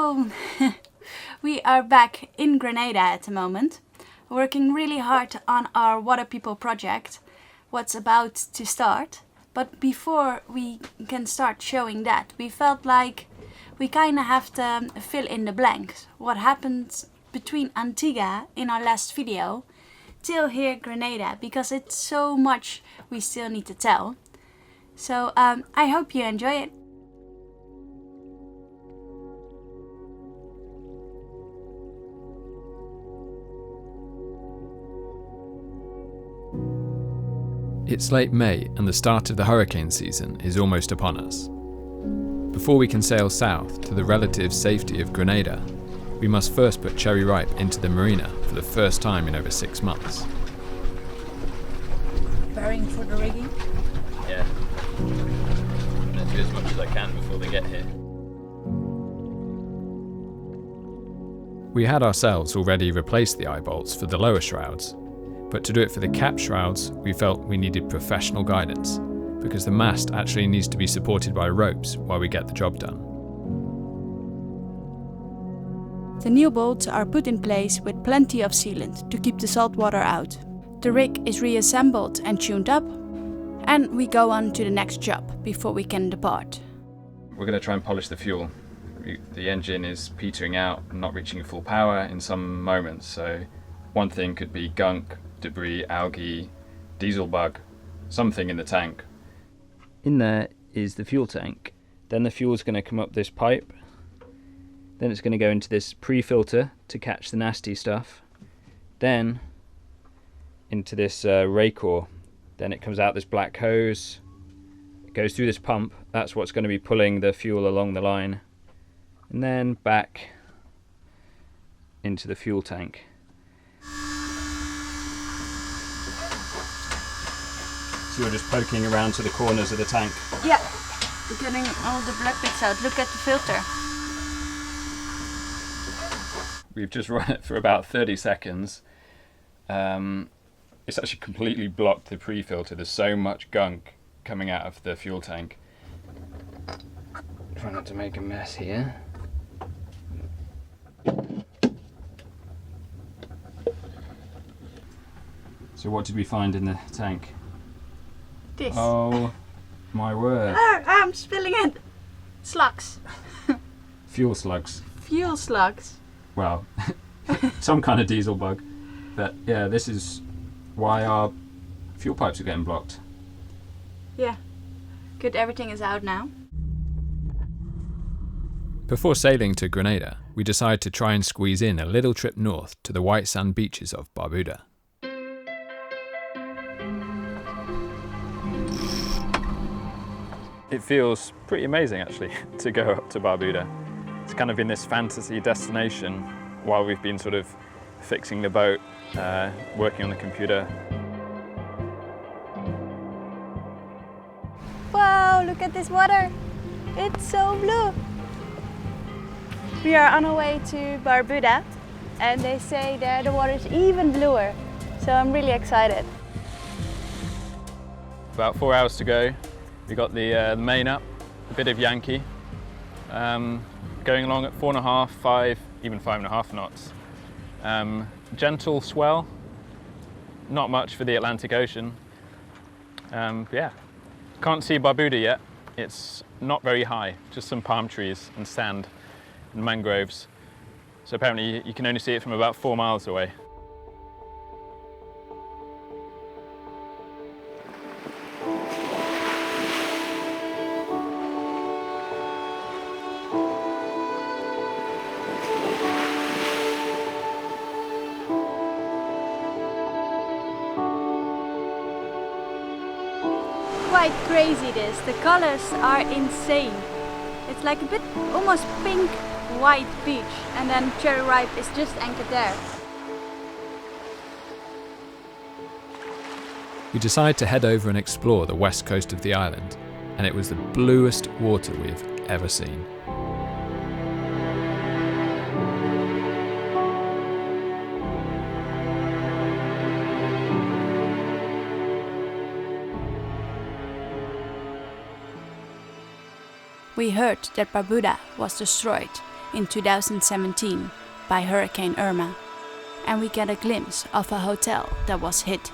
So, we are back in Grenada at the moment, working really hard on our Water People project, what's about to start. But before we can start showing that, we felt like we kind of have to fill in the blanks. What happened between Antigua in our last video till here Grenada, because it's so much we still need to tell. So I hope you enjoy it. It's late May and the start of the hurricane season is almost upon us. Before we can sail south to the relative safety of Grenada, we must first put Cherry Ripe into the marina for the first time in over 6 months. Preparing for the rigging? Yeah. I'm going to do as much as I can before they get here. We had ourselves already replaced the eye bolts for the lower shrouds, but to do it for the cap shrouds, we felt we needed professional guidance, because the mast actually needs to be supported by ropes while we get the job done. The new bolts are put in place with plenty of sealant to keep the salt water out. The rig is reassembled and tuned up, and we go on to the next job before we can depart. We're going to try and polish the fuel. The engine is petering out and not reaching full power in some moments, so one thing could be gunk, debris, algae, diesel bug, something in the tank. In there is the fuel tank. Then the fuel's going to come up this pipe. Then it's going to go into this pre-filter to catch the nasty stuff. Then into this raycore. Then it comes out this black hose. It goes through this pump. That's what's going to be pulling the fuel along the line. And then back into the fuel tank. So you're just poking around to the corners of the tank? Yeah, getting all the black bits out. Look at the filter. We've just run it for about 30 seconds. It's actually completely blocked the pre-filter. There's so much gunk coming out of the fuel tank. Try not to make a mess here. So what did we find in the tank? This. Oh my word. I'm spilling it. Slugs. Fuel slugs. Fuel slugs. Well, some kind of diesel bug. But yeah, this is why our fuel pipes are getting blocked. Yeah. Good, everything is out now. Before sailing to Grenada, we decided to try and squeeze in a little trip north to the white sand beaches of Barbuda. It feels pretty amazing actually to go up to Barbuda. It's kind of in this fantasy destination while we've been sort of fixing the boat, working on the computer. Wow, look at this water. It's so blue. We are on our way to Barbuda, and they say there the water is even bluer. So I'm really excited. About 4 hours to go. We got the main up, a bit of Yankee, going along at 4.5, 5, even 5.5 knots. Gentle swell, not much for the Atlantic Ocean. Yeah, can't see Barbuda yet. It's not very high, just some palm trees and sand and mangroves. So apparently you can only see it from about 4 miles away. Quite crazy this. The colors are insane. It's like a bit almost pink white beach, and then Cherry Ripe is just anchored there. We decided to head over and explore the west coast of the island, and it was the bluest water we've ever seen. We heard that Barbuda was destroyed in 2017 by Hurricane Irma, and we get a glimpse of a hotel that was hit.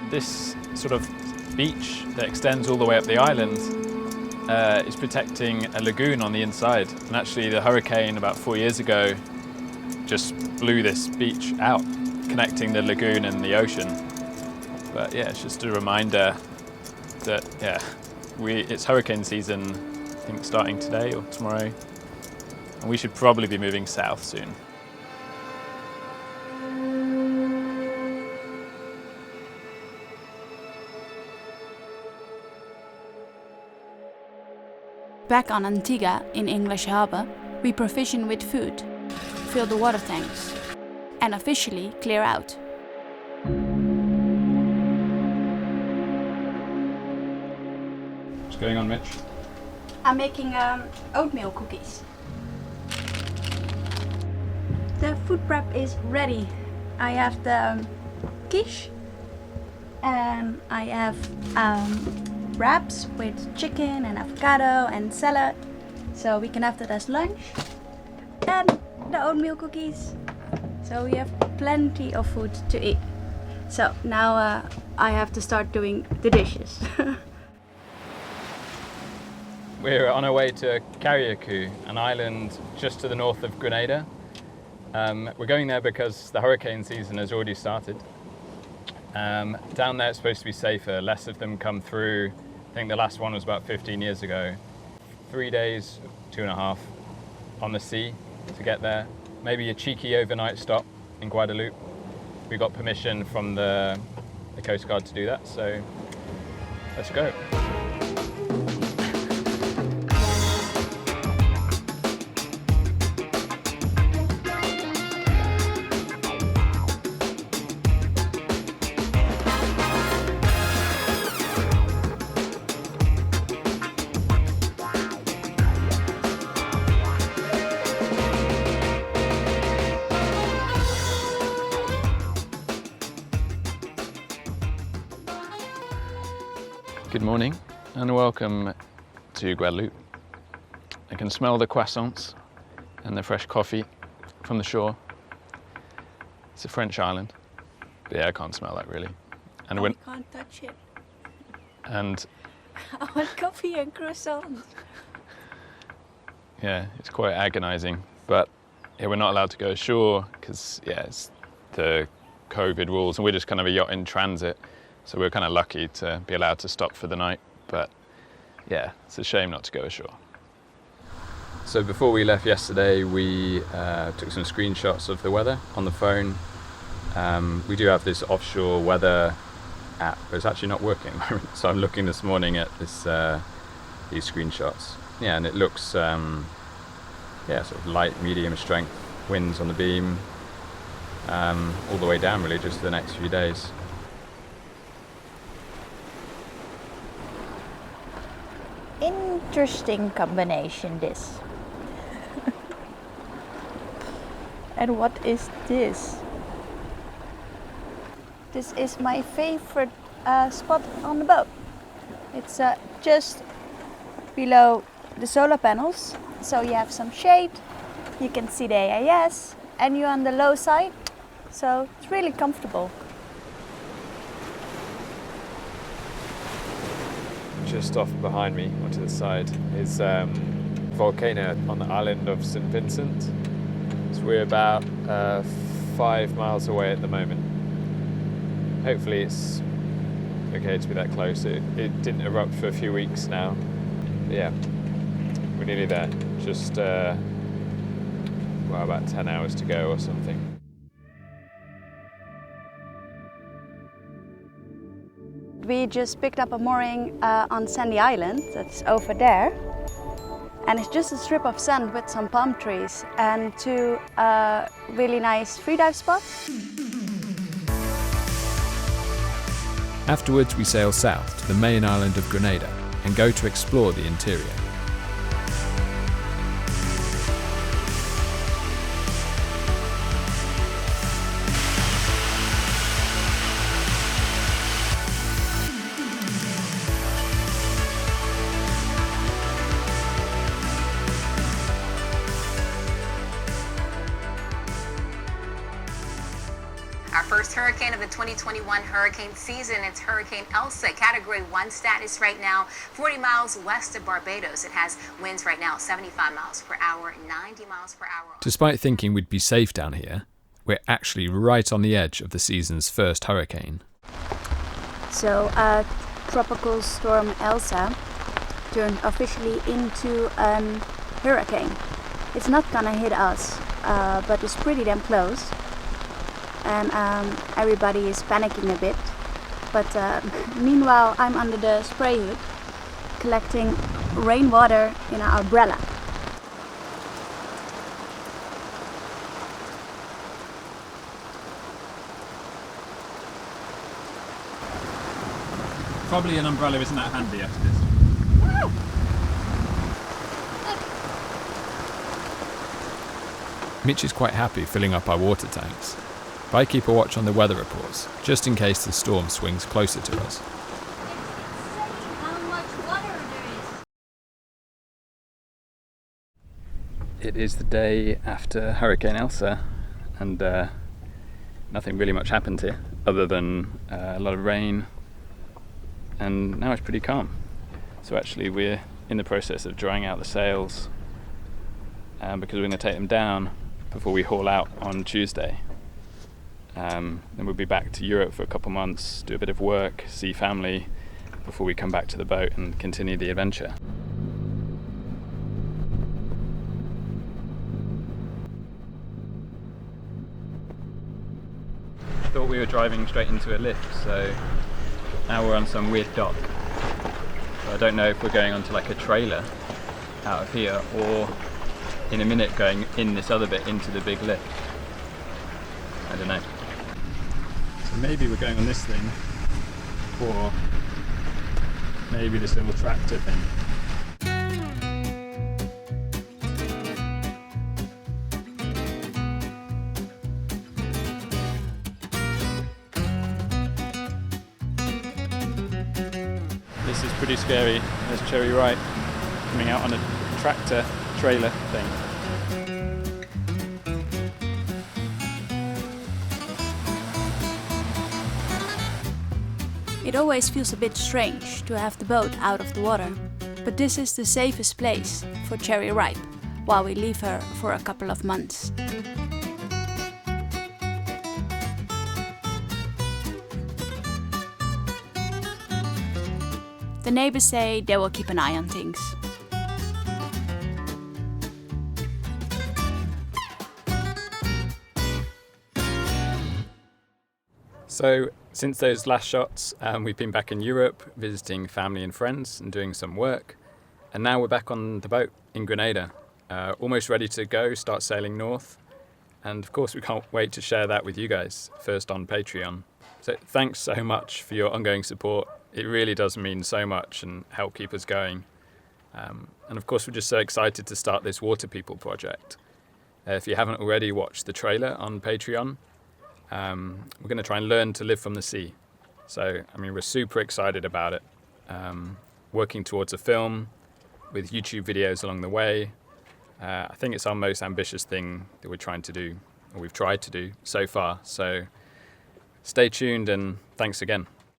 This sort of beach that extends all the way up the island is protecting a lagoon on the inside. And actually the hurricane about 4 years ago just blew this beach out, connecting the lagoon and the ocean. But yeah, it's just a reminder that it's hurricane season, I think starting today or tomorrow. And we should probably be moving south soon. Back on Antigua in English Harbour, we provision with food, fill the water tanks, and officially clear out. What's going on, Mitch? I'm making oatmeal cookies. The food prep is ready. I have the quiche and I have wraps with chicken and avocado and salad, so we can have that as lunch, and the oatmeal cookies, so we have plenty of food to eat. So now I have to start doing the dishes. We're on our way to Carriacou, an island just to the north of Grenada. We're going there because the hurricane season has already started. Down there it's supposed to be safer, less of them come through. I think the last one was about 15 years ago. 3 days, 2.5 on the sea to get there. Maybe a cheeky overnight stop in Guadeloupe. We got permission from the Coast Guard to do that, so let's go. Good morning and welcome to Guadeloupe. I can smell the croissants and the fresh coffee from the shore. It's a French island, but yeah, I can't smell that really. And I can't touch it. And I want coffee and croissants. yeah, it's quite agonizing, but yeah, we're not allowed to go ashore because it's the COVID rules, and we're just kind of a yacht in transit. So we're kind of lucky to be allowed to stop for the night, but yeah, it's a shame not to go ashore. So before we left yesterday, we took some screenshots of the weather on the phone. We do have this offshore weather app, but it's actually not working at the moment. So I'm looking this morning at this these screenshots. Yeah, and it looks sort of light, medium strength winds on the beam, all the way down really, just for the next few days. Interesting combination, this. And what is this? This is my favorite spot on the boat. It's just below the solar panels, so you have some shade, you can see the AIS, and you're on the low side, so it's really comfortable. Just off behind me, onto the side, is a volcano on the island of St. Vincent. So we're about 5 miles away at the moment. Hopefully it's okay to be that close. It didn't erupt for a few weeks now. But yeah, we're nearly there. Just about 10 hours to go or something. We just picked up a mooring on Sandy Island, that's over there. And it's just a strip of sand with some palm trees and two really nice freedive spots. Afterwards, we sail south to the main island of Grenada, and go to explore the interior. Our first hurricane of the 2021 hurricane season, it's Hurricane Elsa, Category 1 status right now, 40 miles west of Barbados. It has winds right now 75 miles per hour, 90 miles per hour. Despite thinking we'd be safe down here, we're actually right on the edge of the season's first hurricane. So, Tropical Storm Elsa turned officially into a hurricane. It's not gonna hit us, but it's pretty damn close. And everybody is panicking a bit. But meanwhile, I'm under the spray hood collecting rainwater in our umbrella. Probably an umbrella isn't that handy after this. Mitch is quite happy filling up our water tanks, but I keep a watch on the weather reports, just in case the storm swings closer to us. It is the day after Hurricane Elsa, and nothing really much happened here, other than a lot of rain, and now it's pretty calm. So actually we're in the process of drying out the sails, because we're going to take them down before we haul out on Tuesday. Then we'll be back to Europe for a couple months, do a bit of work, see family, before we come back to the boat and continue the adventure. Thought we were driving straight into a lift, so now we're on some weird dock. So I don't know if we're going onto like a trailer out of here, or in a minute going in this other bit into the big lift. I don't know. So maybe we're going on this thing, or maybe this little tractor thing. This is pretty scary. There's Cherry Ripe coming out on a tractor trailer thing. It always feels a bit strange to have the boat out of the water, but this is the safest place for Cherry Ripe while we leave her for a couple of months. The neighbors say they will keep an eye on things. So, since those last shots, we've been back in Europe, visiting family and friends and doing some work. And now we're back on the boat in Grenada, almost ready to go, start sailing north. And of course, we can't wait to share that with you guys, first on Patreon. So thanks so much for your ongoing support. It really does mean so much and help keep us going. And of course, we're just so excited to start this Water People project. If you haven't already watched the trailer on Patreon, we're going to try and learn to live from the sea. So, I mean, we're super excited about it. Working towards a film with YouTube videos along the way. I think it's our most ambitious thing that we're trying to do, or we've tried to do so far. So stay tuned and thanks again.